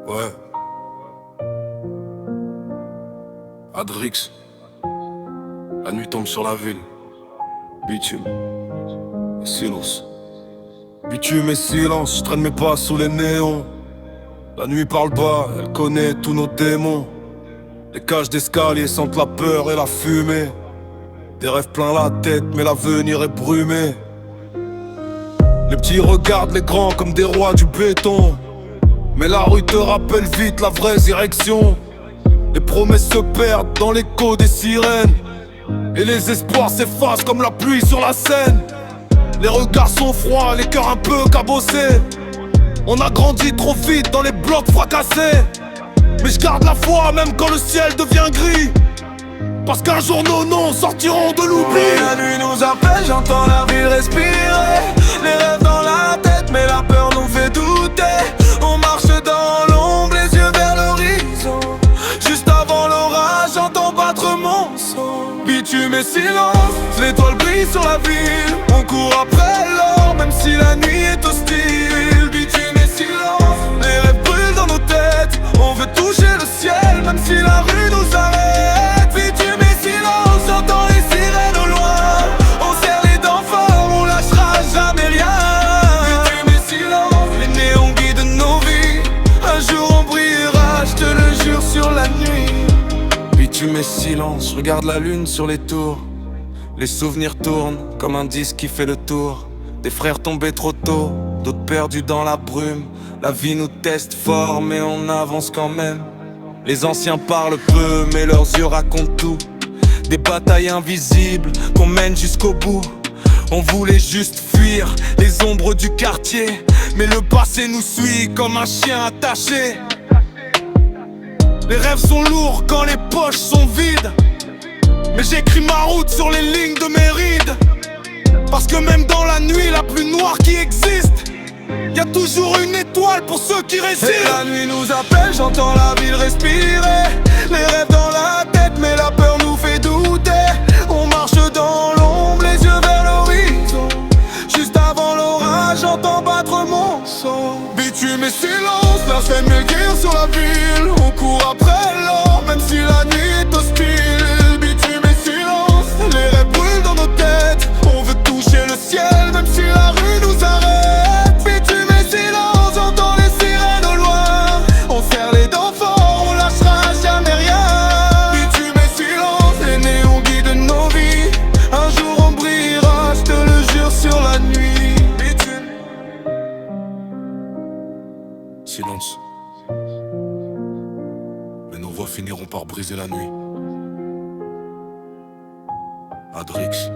Ouais. Adrix. La nuit tombe sur la ville. Bitume. Et silence. Bitume et silence, je traîne mes pas sous les néons. La nuit parle bas, elle connaît tous nos démons. Les cages d'escalier sentent la peur et la fumée. Des rêves plein la tête, mais l'avenir est brumé. Les petits regardent les grands comme des rois du béton. Mais la rue te rappelle vite la vraie direction. Les promesses se perdent dans l'écho des sirènes. Et les espoirs s'effacent comme la pluie sur la Seine. Les regards sont froids, les cœurs un peu cabossés. On a grandi trop vite dans les blocs fracassés. Mais je garde la foi même quand le ciel devient gris. Parce qu'un jour nos noms sortiront de l'oubli. La nuit nous appelle, j'entends la ville respirer. Les rêves dans la tête, mais la peur nous fait douter. On marche dans l'ombre, les yeux vers l'horizon. Juste avant l'orage, j'entends battre mon son. Bitume et silence, l'étoile brille sur la ville. On court après l'or, même si la nuit est hostile. Bitume et silence, les rêves brûlent dans nos têtes. On veut toucher le ciel, même si la rue nous arrête. Bitume et silence, j'entends les sirènes au loin. On serre les dents fort, on lâchera jamais rien. Bitume et silence, les néons guident nos vies. Un jour on brillera, je te le jure, sur la nuit. Bitume et silence, je regarde la lune sur les tours. Les souvenirs tournent comme un disque qui fait le tour. Des frères tombés trop tôt, d'autres perdus dans la brume. La vie nous teste fort mais on avance quand même. Les anciens parlent peu mais leurs yeux racontent tout. Des batailles invisibles qu'on mène jusqu'au bout. On voulait juste fuir les ombres du quartier, mais le passé nous suit comme un chien attaché. Les rêves sont lourds quand les poches sont vides. Mais j'écris ma route sur les lignes de mes rides. Parce que même dans la nuit la plus noire qui existe, y a toujours une étoile pour ceux qui résistent. Et la nuit nous appelle, j'entends la ville respirer. Les rêves dans la tête, mais la peur nous fait douter. On marche dans l'ombre, les yeux vers l'horizon. Juste avant l'orage, j'entends battre mon son. Bitume et silence, la fait mieux guerre sur la ville. On court après l'or, même si la nuit est hostile. Bitume et silence, les rêves brûlent dans nos têtes. On veut toucher le ciel, même si la rue nous arrête. Bitume et silence, j'entends les sirènes au loin. On serre les dents fort, on lâchera jamais rien. Bitume et silence, les néons guident nos vies. Un jour on brillera, je te le jure, sur la nuit. Bitume. Silence. Mais nos voix finiront par briser la nuit. Adrix.